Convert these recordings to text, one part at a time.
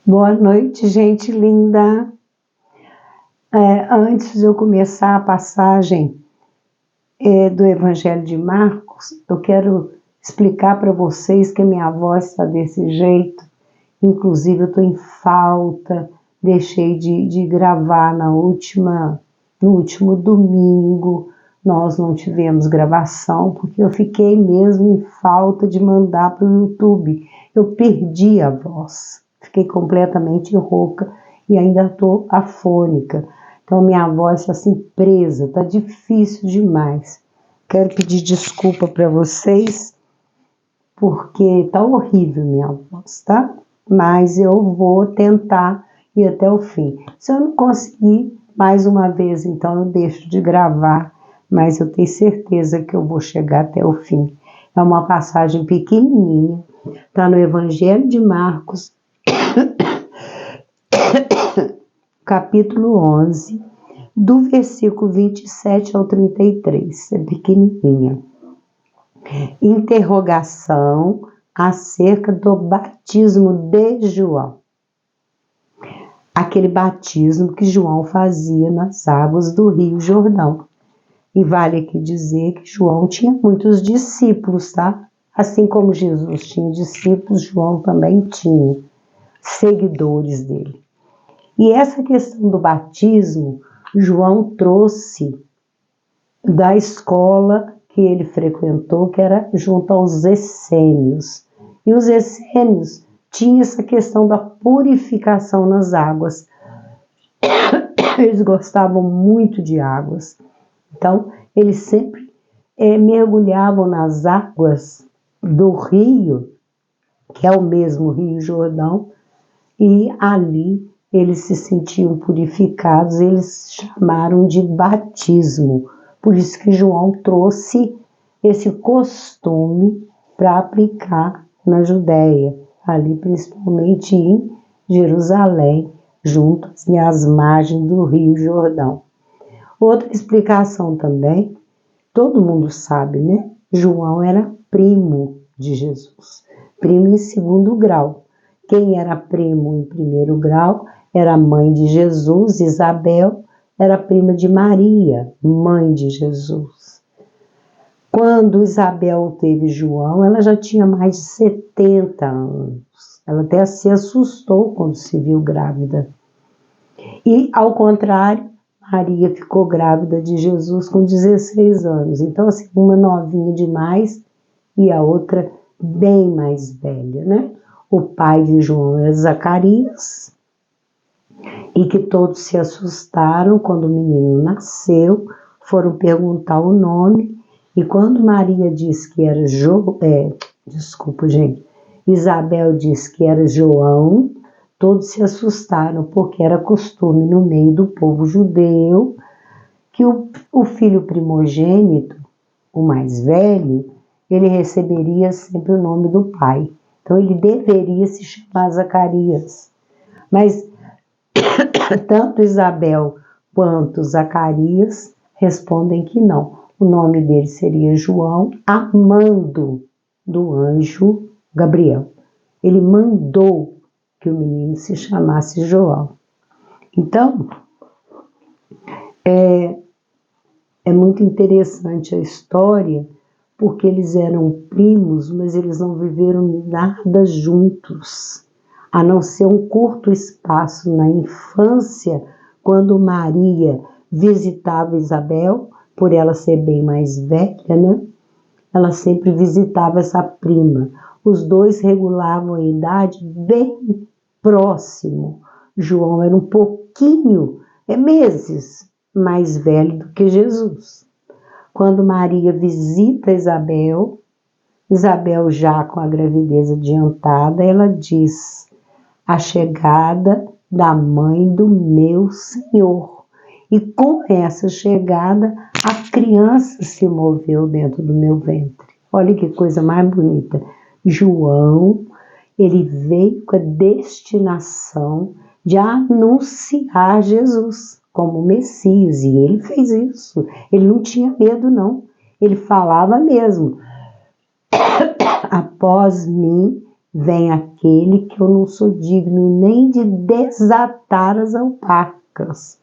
Boa noite, gente linda. Antes de eu começar a passagem do Evangelho de Marcos, eu quero explicar para vocês que a minha voz está desse jeito. Inclusive, eu estou em falta, deixei de gravar no último domingo. Nós não tivemos gravação, porque eu fiquei mesmo em falta de mandar para o YouTube. Eu perdi a voz, fiquei completamente rouca e ainda estou afônica. Então, minha voz está assim presa, está difícil demais. Quero pedir desculpa para vocês, porque está horrível minha voz, tá? Mas eu vou tentar ir até o fim. Se eu não conseguir, mais uma vez, então eu deixo de gravar, mas eu tenho certeza que eu vou chegar até o fim. É uma passagem pequenininha, está no Evangelho de Marcos, capítulo 11, do versículo 27 ao 33, é pequenininha. Interrogação acerca do batismo de João. Aquele batismo que João fazia nas águas do Rio Jordão. E vale aqui dizer que João tinha muitos discípulos, tá? Assim como Jesus tinha discípulos, João também tinha seguidores dele. E essa questão do batismo, João trouxe da escola que ele frequentou, que era junto aos essênios. E os essênios tinham essa questão da purificação nas águas. Eles gostavam muito de águas. Então, eles sempre mergulhavam nas águas do rio, que é o mesmo Rio Jordão, e ali eles se sentiam purificados, eles chamaram de batismo. Por isso que João trouxe esse costume para aplicar na Judéia, ali principalmente em Jerusalém, junto às margens do Rio Jordão. Outra explicação também, todo mundo sabe, né? João era primo de Jesus, primo em segundo grau. Quem era primo em primeiro grau era a mãe de Jesus, Isabel, era prima de Maria, mãe de Jesus. Quando Isabel teve João, ela já tinha mais de 70 anos. Ela até se assustou quando se viu grávida. E, ao contrário, Maria ficou grávida de Jesus com 16 anos. Então, assim, uma novinha demais e a outra bem mais velha, né? O pai de João era Zacarias, e que todos se assustaram quando o menino nasceu, foram perguntar o nome, e quando Maria disse que era Isabel disse que era João, todos se assustaram, porque era costume no meio do povo judeu que o filho primogênito, o mais velho, ele receberia sempre o nome do pai. Então ele deveria se chamar Zacarias. Mas tanto Isabel quanto Zacarias respondem que não. O nome dele seria João, a mando do anjo Gabriel. Ele mandou que o menino se chamasse João. Então, é muito interessante a história, porque eles eram primos, mas eles não viveram nada juntos, a não ser um curto espaço na infância, quando Maria visitava Isabel, por ela ser bem mais velha, né? Ela sempre visitava essa prima. Os dois regulavam a idade bem próximo. João era um pouquinho, meses, mais velho do que Jesus. Quando Maria visita Isabel já com a gravidez adiantada, ela diz: a chegada da mãe do meu Senhor. E com essa chegada, a criança se moveu dentro do meu ventre. Olha que coisa mais bonita. João, ele veio com a destinação de anunciar Jesus como Messias, e ele fez isso. Ele não tinha medo, não. Ele falava mesmo: após mim vem aquele que eu não sou digno nem de desatar as alparcas.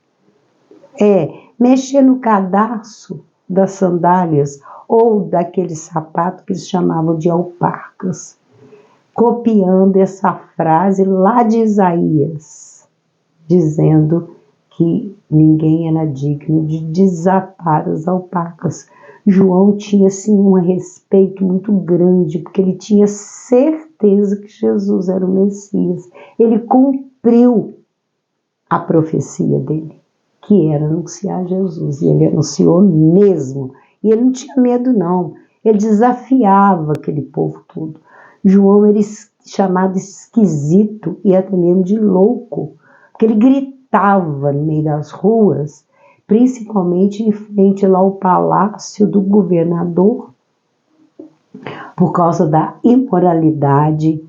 Mexer no cadarço das sandálias ou daquele sapato que eles chamavam de alparcas, copiando essa frase lá de Isaías, dizendo que ninguém era digno de desatar as alparcas. João tinha assim um respeito muito grande, porque ele tinha certeza que Jesus era o Messias. Ele cumpriu a profecia dele, que era anunciar Jesus, e ele anunciou mesmo. E ele não tinha medo não, ele desafiava aquele povo todo. João era chamado esquisito e até mesmo de louco, porque ele gritava no meio das ruas, principalmente em frente lá ao palácio do governador, por causa da imoralidade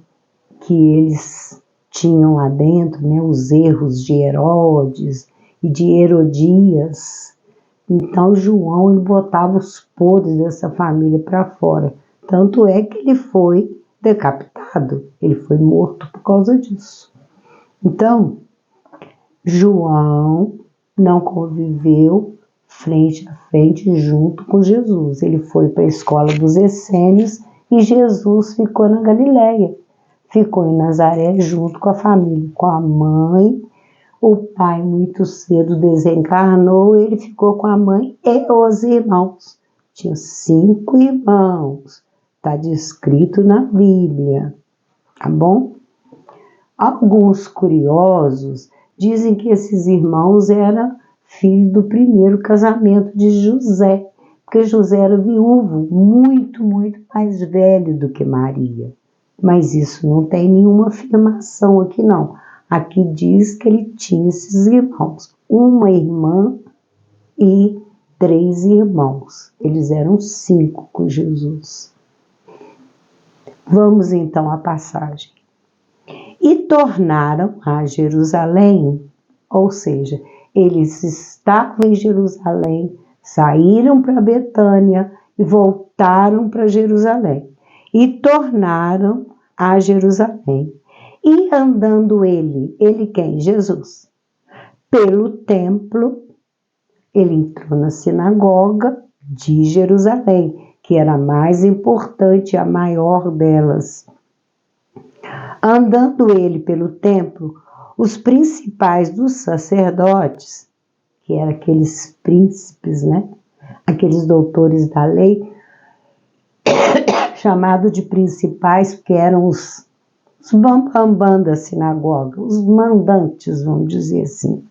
que eles tinham lá dentro, né, os erros de Herodes e de Herodias. Então João, ele botava os podres dessa família para fora. Tanto é que ele foi decapitado, ele foi morto por causa disso. Então, João não conviveu frente a frente junto com Jesus. Ele foi para a escola dos essênios e Jesus ficou na Galileia. Ficou em Nazaré junto com a família, com a mãe. O pai muito cedo desencarnou, ele ficou com a mãe e os irmãos. Tinha 5 irmãos, está descrito na Bíblia, tá bom? Alguns curiosos dizem que esses irmãos eram filhos do primeiro casamento de José, porque José era viúvo, muito, muito mais velho do que Maria. Mas isso não tem nenhuma afirmação aqui não. Aqui diz que ele tinha esses irmãos, uma irmã e 3 irmãos. Eles eram 5 com Jesus. Vamos então à passagem. E tornaram a Jerusalém, ou seja, eles estavam em Jerusalém, saíram para Betânia e voltaram para Jerusalém. E tornaram a Jerusalém. E andando ele quem? Jesus, pelo templo, ele entrou na sinagoga de Jerusalém, que era a mais importante, a maior delas. Andando ele pelo templo, os principais dos sacerdotes, que eram aqueles príncipes, né? Aqueles doutores da lei, chamados de principais, porque eram os bambambam da sinagoga, os mandantes, vamos dizer assim.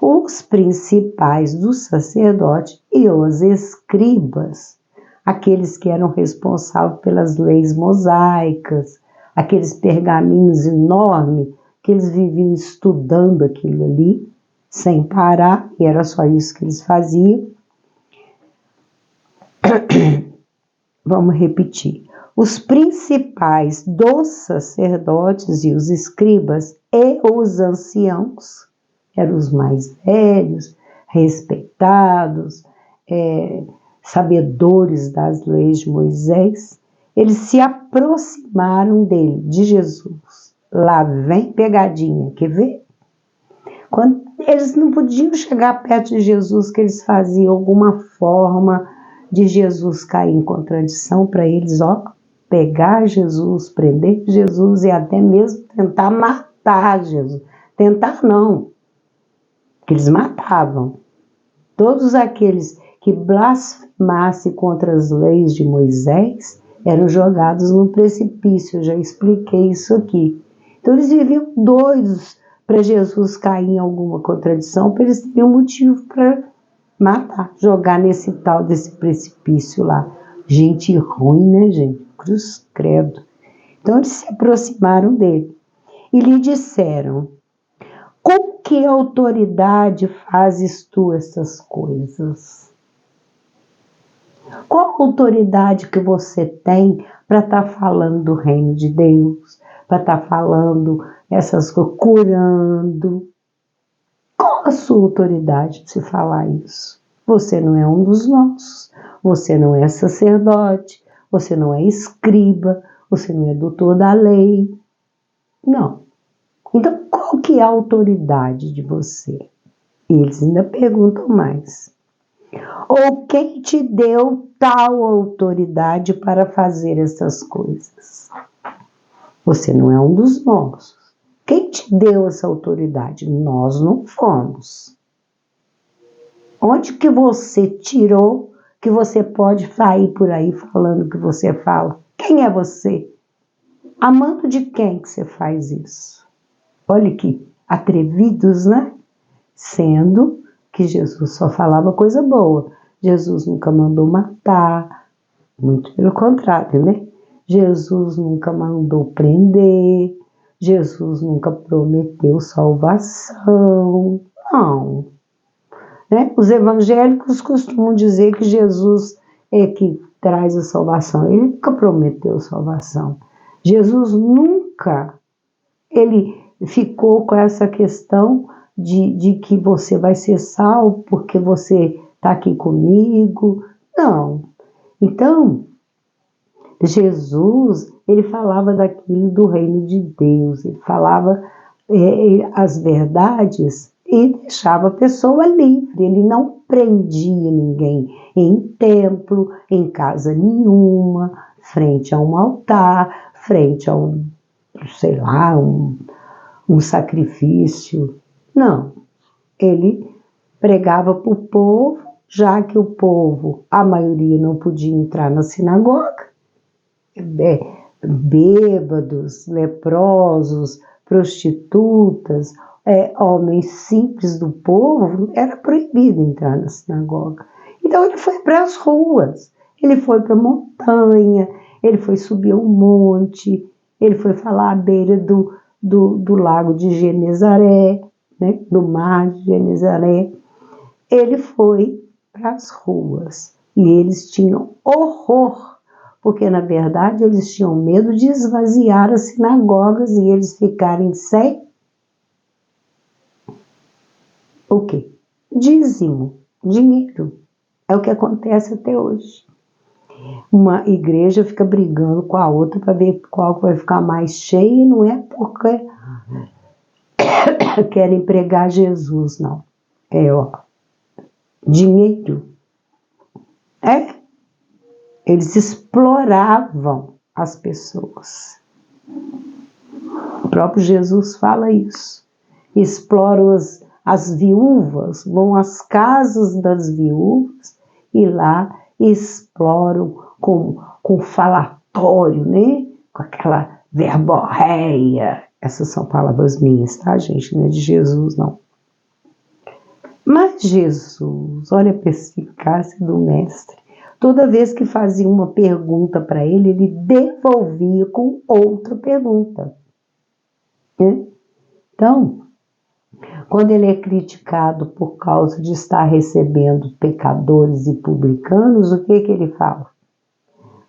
Os principais dos sacerdotes e os escribas, aqueles que eram responsáveis pelas leis mosaicas, aqueles pergaminhos enormes que eles viviam estudando aquilo ali, sem parar, e era só isso que eles faziam. Vamos repetir. Os principais dos sacerdotes e os escribas e os anciãos, eram os mais velhos, respeitados, sabedores das leis de Moisés, eles se aproximaram dele, de Jesus. Lá vem pegadinha, quer ver? Quando eles não podiam chegar perto de Jesus, que eles faziam alguma forma de Jesus cair em contradição para eles, pegar Jesus, prender Jesus e até mesmo tentar matar Jesus. Tentar não, que eles matavam. Todos aqueles que blasfemassem contra as leis de Moisés eram jogados no precipício, eu já expliquei isso aqui. Então eles viviam doidos para Jesus cair em alguma contradição, para eles terem um motivo para matar, jogar nesse tal desse precipício lá. Gente ruim, né, gente? Cruz credo. Então eles se aproximaram dele e lhe disseram: com que autoridade fazes tu essas coisas? Qual autoridade que você tem para estar falando do reino de Deus, para estar falando essas coisas, curando? Qual a sua autoridade de se falar isso? Você não é um dos nossos. você não é sacerdote, você não é escriba, você não é doutor da lei. Não. Então, qual que é a autoridade de você? E eles ainda perguntam mais. Ou quem te deu tal autoridade para fazer essas coisas? Você não é um dos nossos. Quem te deu essa autoridade? Nós não fomos. Onde que você tirou que você pode sair por aí falando o que você fala? Quem é você? Amando de quem que você faz isso? Olha que atrevidos, né? Sendo que Jesus só falava coisa boa. Jesus nunca mandou matar, muito pelo contrário, né? Jesus nunca mandou prender, Jesus nunca prometeu salvação, não. Né? Os evangélicos costumam dizer que Jesus é que traz a salvação. Ele nunca prometeu salvação. Jesus nunca, ele ficou com essa questão de que você vai ser salvo porque você está aqui comigo. Não. Então, Jesus, ele falava daquilo do reino de Deus, ele falava as verdades e deixava a pessoa livre, ele não prendia ninguém em templo, em casa nenhuma, frente a um altar, frente a um, sei lá, um sacrifício. Não, ele pregava para o povo, já que o povo, a maioria não podia entrar na sinagoga, bêbados, leprosos, prostitutas, homens simples do povo, era proibido entrar na sinagoga. Então ele foi para as ruas, ele foi para a montanha, ele foi subir um monte, ele foi falar à beira do lago de Genezaré, né, do mar de Genezaré. Ele foi para as ruas e eles tinham horror, porque na verdade eles tinham medo de esvaziar as sinagogas e eles ficarem sem o quê? Dízimo, dinheiro. É o que acontece até hoje. Uma igreja fica brigando com a outra para ver qual vai ficar mais cheia, não é porque querem pregar Jesus, não. Dinheiro. Eles exploravam as pessoas. O próprio Jesus fala isso. Exploram as viúvas, vão às casas das viúvas e lá exploram com falatório, né? Com aquela verborreia. Essas são palavras minhas, tá, gente? Não é de Jesus, não. Mas Jesus, olha a perspicácia do mestre. Toda vez que fazia uma pergunta para ele, ele devolvia com outra pergunta. Então, quando ele é criticado por causa de estar recebendo pecadores e publicanos, o que ele fala?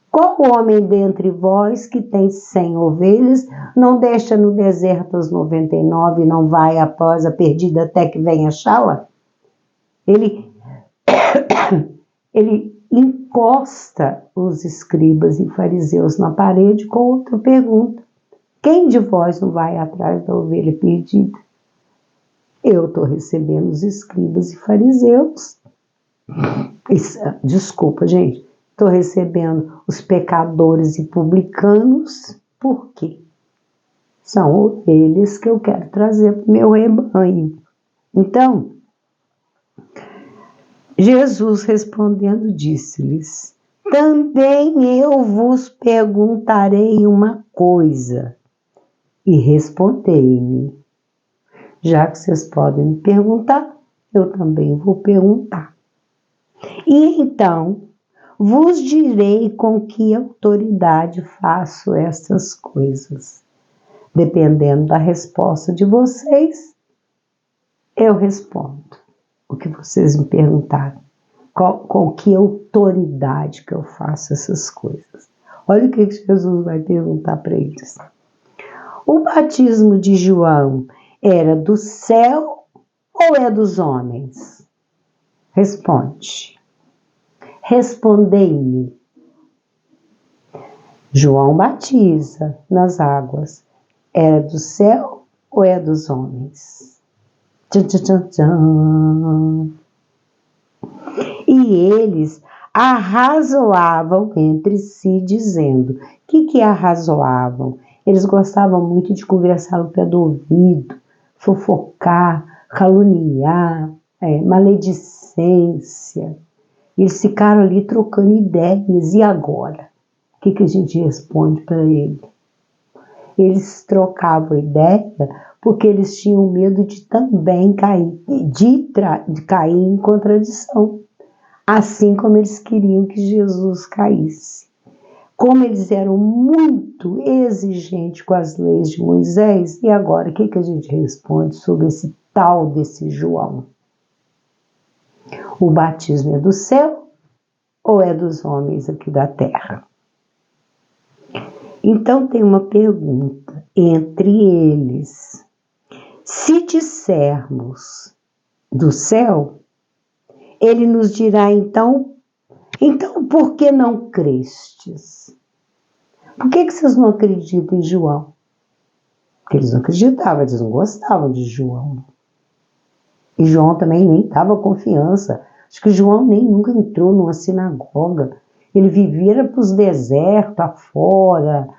Qual homem dentre vós que tem 100 ovelhas não deixa no deserto as 99 e não vai após a perdida até que venha achá-la? Ele encosta os escribas e fariseus na parede com outra pergunta. Quem de vós não vai atrás da ovelha perdida? Eu estou recebendo os escribas e fariseus. Desculpa, gente. Estou recebendo os pecadores e publicanos. Por quê? São ovelhas que eu quero trazer para o meu rebanho. Então, Jesus respondendo disse-lhes: também eu vos perguntarei uma coisa, e respondei-me. Já que vocês podem me perguntar, eu também vou perguntar. E então vos direi com que autoridade faço essas coisas. Dependendo da resposta de vocês, eu respondo o que vocês me perguntaram. Com que autoridade que eu faço essas coisas. Olha o que Jesus vai perguntar para eles. O batismo de João era do céu ou é dos homens? Responde. Respondei-me. João batiza nas águas. É do céu ou é dos homens? Tchan, tchan, tchan, tchan. E eles arrazoavam entre si, dizendo: o que arrazoavam? Eles gostavam muito de conversar no pé do ouvido, fofocar, caluniar, maledicência. Eles ficaram ali trocando ideias. E agora? O que a gente responde para ele? Eles trocavam ideia porque eles tinham medo de também cair, de cair em contradição. Assim como eles queriam que Jesus caísse. Como eles eram muito exigentes com as leis de Moisés, e agora o que a gente responde sobre esse tal desse João? O batismo é do céu ou é dos homens aqui da terra? Então tem uma pergunta entre eles. Se dissermos do céu, ele nos dirá então por que não crestes? Por que vocês não acreditam em João? Porque eles não acreditavam, eles não gostavam de João. E João também nem dava confiança. Acho que João nem nunca entrou numa sinagoga. Ele vivia para os desertos afora,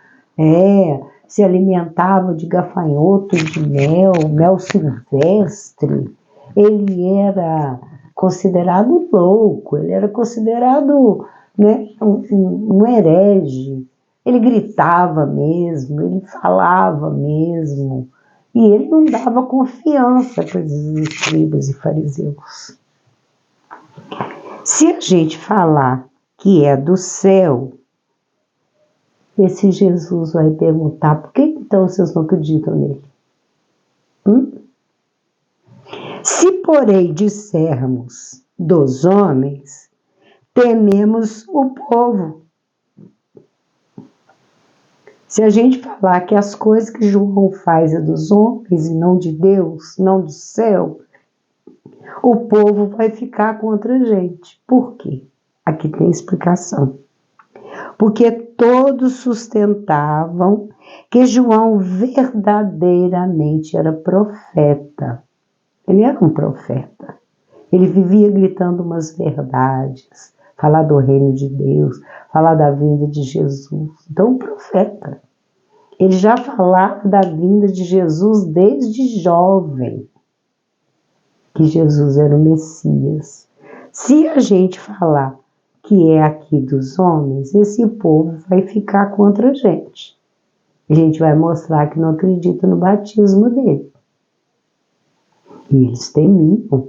se alimentava de gafanhotos de mel silvestre. Ele era considerado louco, ele era considerado, né, um herege. Ele gritava mesmo, ele falava mesmo, e ele não dava confiança para os escribas e fariseus. Se a gente falar que é do céu, esse Jesus vai perguntar: por que então vocês não acreditam nele? Se, porém, dissermos dos homens, tememos o povo. Se a gente falar que as coisas que João faz é dos homens e não de Deus, não do céu, o povo vai ficar contra a gente. Por quê? Aqui tem explicação. Porque todos sustentavam que João verdadeiramente era profeta. Ele era um profeta. Ele vivia gritando umas verdades, falar do reino de Deus, falar da vinda de Jesus. Então, um profeta. Ele já falava da vinda de Jesus desde jovem, que Jesus era o Messias. Se a gente falar que é aqui dos homens, esse povo vai ficar contra a gente. A gente vai mostrar que não acredita no batismo dele. E eles temiam,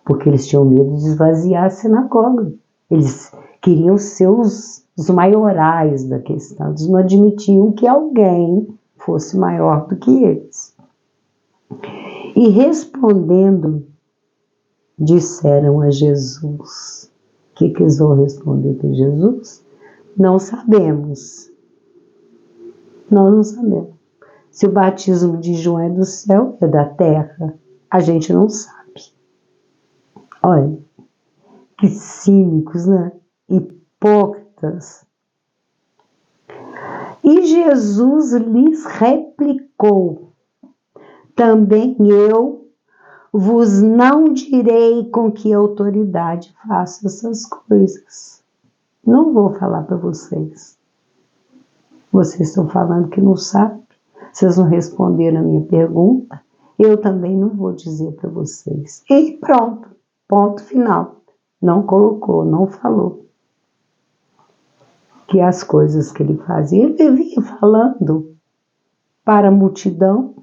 porque eles tinham medo de esvaziar a sinagoga. Eles queriam ser os maiorais da questão. Eles não admitiam que alguém fosse maior do que eles. E respondendo, disseram a Jesus. O que eles vão responder para Jesus? Não sabemos. Nós não sabemos. Se o batismo de João é do céu, é da terra, a gente não sabe. Olha, que cínicos, né? Hipócritas. E Jesus lhes replicou: também eu vos não direi com que autoridade faço essas coisas. Não vou falar para vocês. Vocês estão falando que não sabem. Vocês não responderam a minha pergunta. Eu também não vou dizer para vocês. E pronto. Ponto final. Não colocou, não falou. Que as coisas que ele fazia, ele vivia falando para a multidão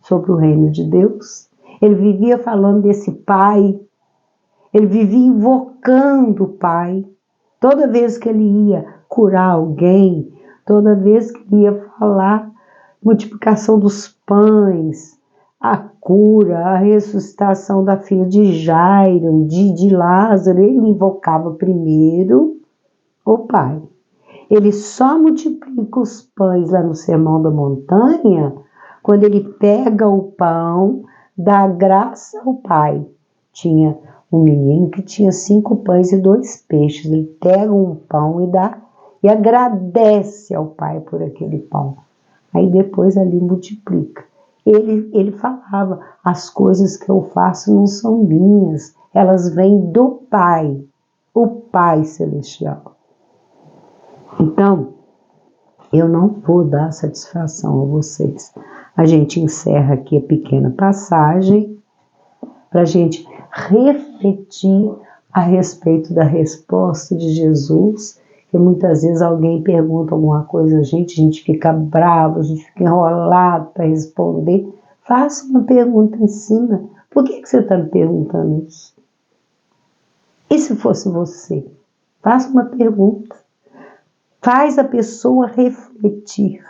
sobre o reino de Deus. Ele vivia falando desse Pai. Ele vivia invocando o Pai. Toda vez que ele ia curar alguém, toda vez que ele ia falar multiplicação dos pães, a cura, a ressuscitação da filha de Jairo, de Lázaro, ele invocava primeiro o Pai. Ele só multiplica os pães lá no Sermão da Montanha quando ele pega o pão, dá graça ao Pai. Tinha um menino que tinha 5 pães e 2 peixes. Ele pega um pão e dá, e agradece ao pai por aquele pão. Aí depois ali multiplica. Ele falava, as coisas que eu faço não são minhas, elas vêm do Pai, o Pai Celestial. Então, eu não vou dar satisfação a vocês. A gente encerra aqui a pequena passagem para a gente refletir a respeito da resposta de Jesus, que muitas vezes alguém pergunta alguma coisa a gente fica bravo, a gente fica enrolado para responder. Faça uma pergunta em cima. Por que você está me perguntando isso? E se fosse você? Faça uma pergunta. Faz a pessoa refletir.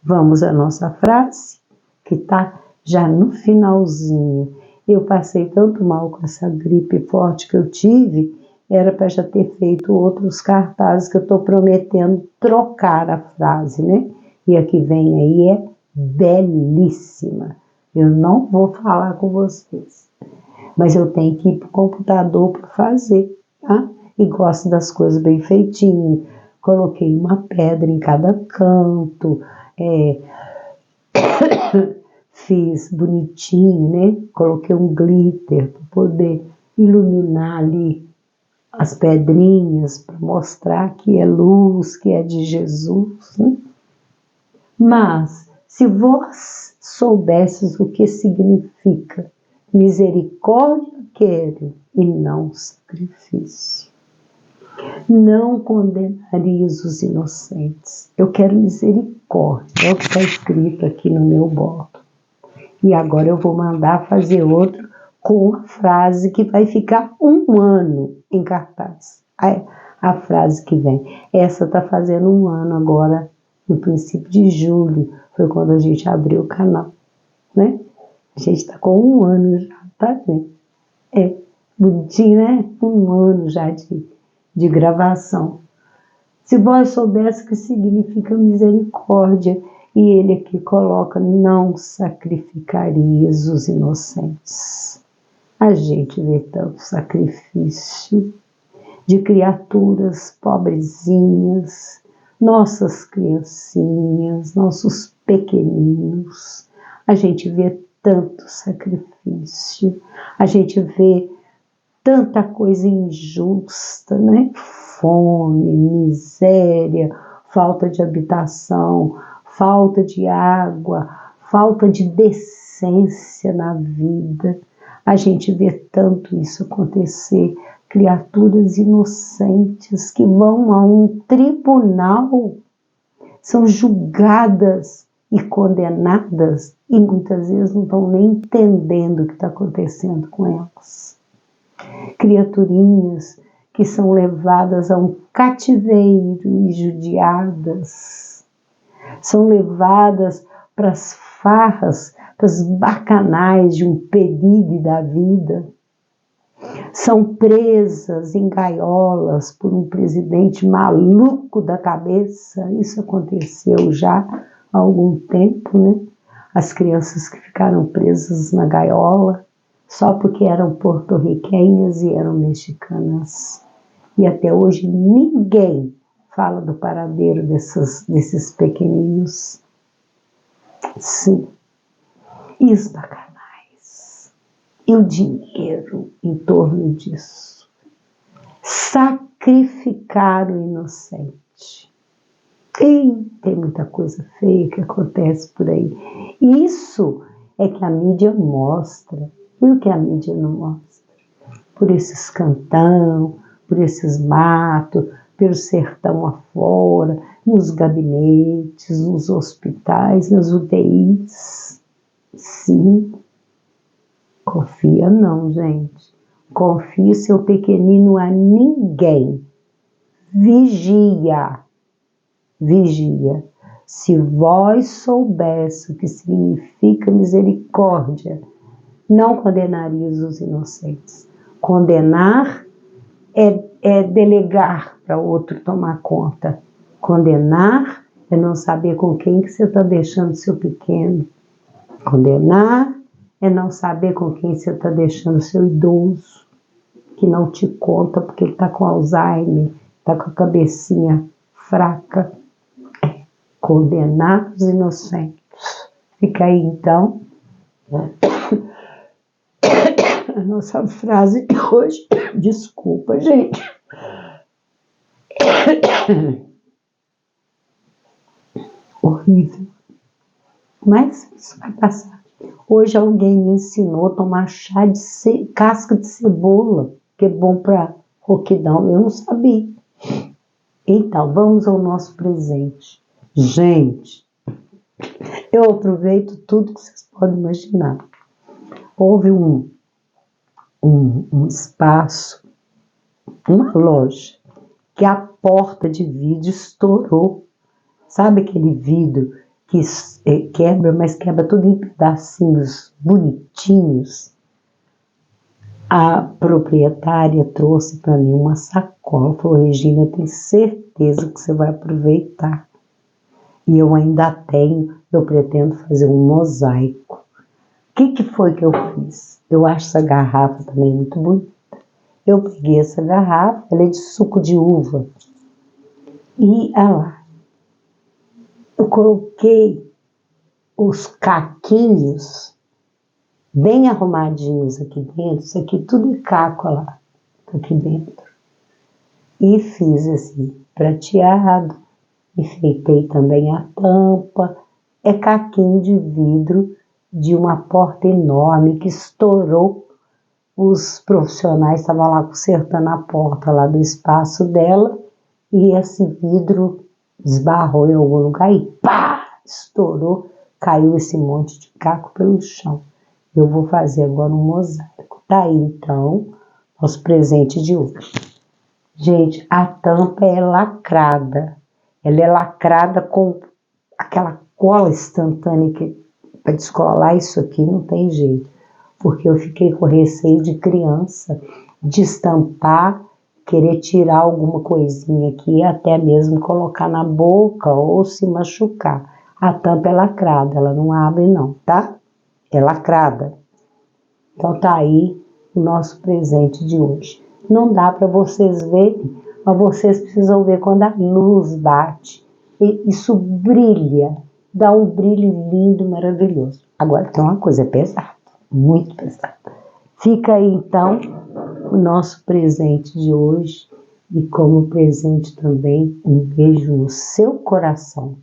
Vamos à nossa frase, que está já no finalzinho. Eu passei tanto mal com essa gripe forte que eu tive, era para já ter feito outros cartazes que eu estou prometendo trocar a frase, né? E a que vem aí é belíssima. Eu não vou falar com vocês, mas eu tenho que ir para o computador para fazer, tá? E gosto das coisas bem feitinhas. Coloquei uma pedra em cada canto, fiz bonitinho, né? Coloquei um glitter para poder iluminar ali as pedrinhas, para mostrar que é luz, que é de Jesus, né? Mas, se vós soubesses o que significa misericórdia quero e não sacrifício, não condenarias os inocentes. Eu quero misericórdia, é o que está escrito aqui no meu bolo. E agora eu vou mandar fazer outro com a frase que vai ficar 1 ano em cartaz. A frase que vem. Essa está fazendo 1 ano agora, no princípio de julho, foi quando a gente abriu o canal, né? A gente está com 1 ano já, tá vendo? É bonitinho, né? 1 ano já de gravação. Se vós soubesse o que significa misericórdia, e ele aqui coloca, não sacrificarias os inocentes. A gente vê tanto sacrifício de criaturas pobrezinhas, nossas criancinhas, nossos pequeninos. A gente vê tanto sacrifício, a gente vê tanta coisa injusta, né? Fome, miséria, falta de habitação, falta de água, falta de decência na vida. A gente vê tanto isso acontecer, criaturas inocentes que vão a um tribunal, são julgadas e condenadas e muitas vezes não estão nem entendendo o que está acontecendo com elas. Criaturinhas que são levadas a um cativeiro e judiadas, são levadas para as farras, para as bacanais de um perigo da vida, são presas em gaiolas por um presidente maluco da cabeça. Isso aconteceu já há algum tempo, né? As crianças que ficaram presas na gaiola só porque eram porto-riquenhas e eram mexicanas. E até hoje ninguém fala do paradeiro desses pequeninos. Sim. E os bacanais. E o dinheiro em torno disso. Sacrificar o inocente. E tem muita coisa feia que acontece por aí. Isso é que a mídia mostra. E o que a mídia não mostra? Por esses cantão, por esses matos, pelo sertão afora, nos gabinetes, nos hospitais, nas UTIs. Sim. Confia não, gente. Confia seu pequenino a ninguém. Vigia. Vigia. Se vós soubesse o que significa misericórdia, não condenarias os inocentes. Condenar é delegar para outro tomar conta. Condenar é não saber com quem que você está deixando seu pequeno. Condenar é não saber com quem você está deixando seu idoso. que não te conta porque ele está com Alzheimer, está com a cabecinha fraca. Condenados inocentes. Fica aí, então, a nossa frase de hoje. Desculpa, gente. Horrível. Mas isso vai passar. Hoje alguém me ensinou a tomar chá de casca de cebola, que é bom para rouquidão. Eu não sabia. Então, vamos ao nosso presente. Gente, eu aproveito tudo que vocês podem imaginar. Houve um espaço, uma loja, que a porta de vidro estourou. Sabe aquele vidro que quebra, mas quebra tudo em pedacinhos bonitinhos? A proprietária trouxe para mim uma sacola, falou: Regina, eu tenho certeza que você vai aproveitar. E eu ainda tenho, eu pretendo fazer um mosaico. O que foi que eu fiz? Eu acho essa garrafa também muito bonita. Eu peguei essa garrafa, ela é de suco de uva. E, olha lá, eu coloquei os caquinhos bem arrumadinhos aqui dentro. Isso aqui tudo é caco, olha lá, aqui dentro. E fiz assim, prateado. Enfeitei também a tampa. É caquinho de vidro de uma porta enorme que estourou. Os profissionais estavam lá consertando a porta lá do espaço dela e esse vidro esbarrou em algum lugar e pá! Estourou, caiu esse monte de caco pelo chão. Eu vou fazer agora um mosaico. Tá aí, então, nosso presente de hoje. Gente, a tampa é lacrada. Ela é lacrada com aquela cola instantânea que para descolar isso aqui não tem jeito. Porque eu fiquei com receio de criança, de estampar, querer tirar alguma coisinha aqui, até mesmo colocar na boca ou se machucar. A tampa é lacrada, ela não abre não, tá? É lacrada. Então tá aí o nosso presente de hoje. Não dá para vocês verem, mas vocês precisam ver quando a luz bate. E isso brilha, dá um brilho lindo, maravilhoso. Agora tem uma coisa, é pesado, muito pesado. Fica aí então o nosso presente de hoje e como presente também um beijo no seu coração.